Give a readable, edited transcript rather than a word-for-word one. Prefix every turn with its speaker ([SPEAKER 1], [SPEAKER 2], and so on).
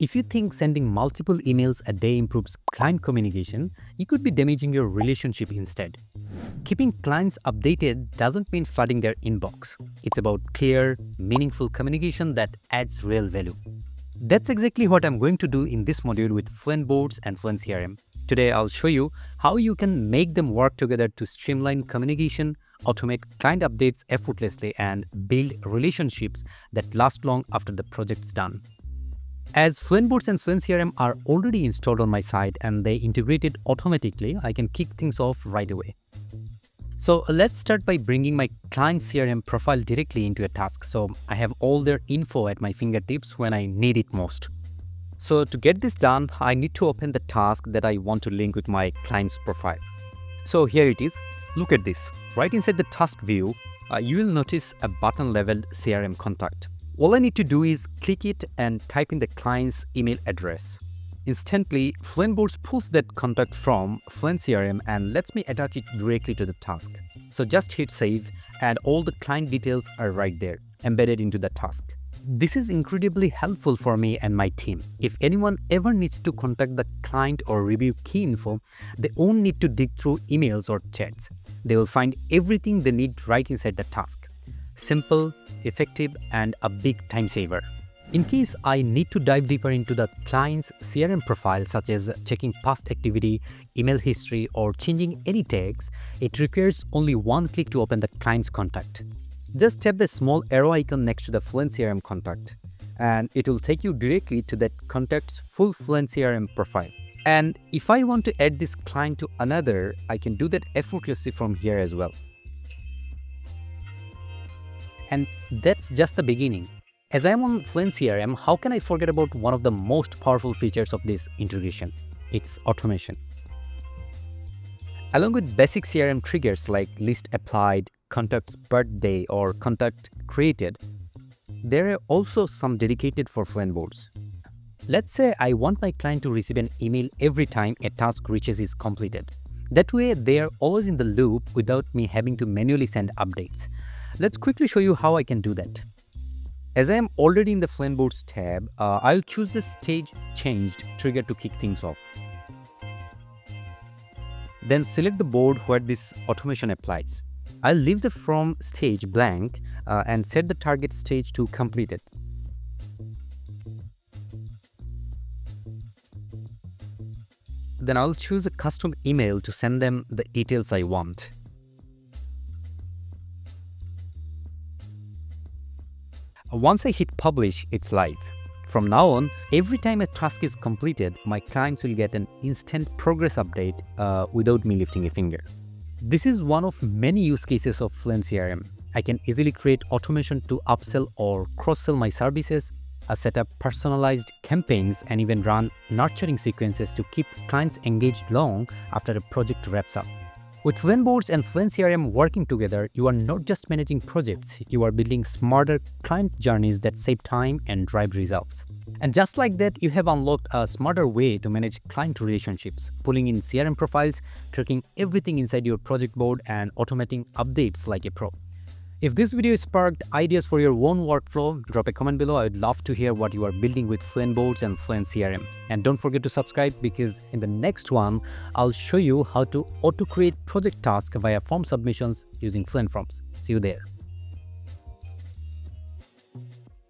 [SPEAKER 1] If you think sending multiple emails a day improves client communication, you could be damaging your relationship instead. Keeping clients updated doesn't mean flooding their inbox. It's about clear, meaningful communication that adds real value. That's exactly what I'm going to do in this module with FluentBoards and FluentCRM. Today, I'll show you how you can make them work together to streamline communication, automate client updates effortlessly, and build relationships that last long after the project's done. As FluentBoards and FluentCRM are already installed on my site and they integrate it automatically, I can kick things off right away. So let's start by bringing my client CRM profile directly into a task, so I have all their info at my fingertips when I need it most. So to get this done, I need to open the task that I want to link with my client's profile. So here it is. Look at this. Right inside the task view, you will notice a button labeled CRM contact. All I need to do is click it and type in the client's email address. Instantly, FluentBoards pulls that contact from FluentCRM and lets me attach it directly to the task. So just hit save and all the client details are right there, embedded into the task. This is incredibly helpful for me and my team. If anyone ever needs to contact the client or review key info, they won't need to dig through emails or chats. They will find everything they need right inside the task. Simple, effective, and a big time saver. In case I need to dive deeper into the client's CRM profile, such as checking past activity, email history, or changing any tags, it requires only one click to open the client's contact. Just tap the small arrow icon next to the FluentCRM contact, and it will take you directly to that contact's full FluentCRM profile. And if I want to add this client to another, I can do that effortlessly from here as well. And that's just the beginning. As I'm on FluentCRM, how can I forget about one of the most powerful features of this integration? It's automation. Along with basic CRM triggers like list applied, contact's birthday, or contact created, there are also some dedicated for FluentBoards. Let's say I want my client to receive an email every time a task reaches is completed. That way, they are always in the loop without me having to manually send updates. Let's quickly show you how I can do that. As I am already in the FluentBoards tab, I'll choose the stage changed trigger to kick things off. Then select the board where this automation applies. I'll leave the from stage blank and set the target stage to completed. Then I'll choose a custom email to send them the details I want. Once I hit publish, it's live. From now on, every time a task is completed, my clients will get an instant progress update without me lifting a finger. This is one of many use cases of FluentCRM. I can easily create automation to upsell or cross-sell my services, set up personalized campaigns, and even run nurturing sequences to keep clients engaged long after a project wraps up. With FluentBoards and FluentCRM working together, you are not just managing projects, you are building smarter client journeys that save time and drive results. And just like that, you have unlocked a smarter way to manage client relationships, pulling in CRM profiles, tracking everything inside your project board, and automating updates like a pro. If this video sparked ideas for your own workflow, drop a comment below. I would love to hear what you are building with FluentBoards and FluentCRM. And don't forget to subscribe, because in the next one, I'll show you how to auto-create project tasks via form submissions using FluentForms. See you there.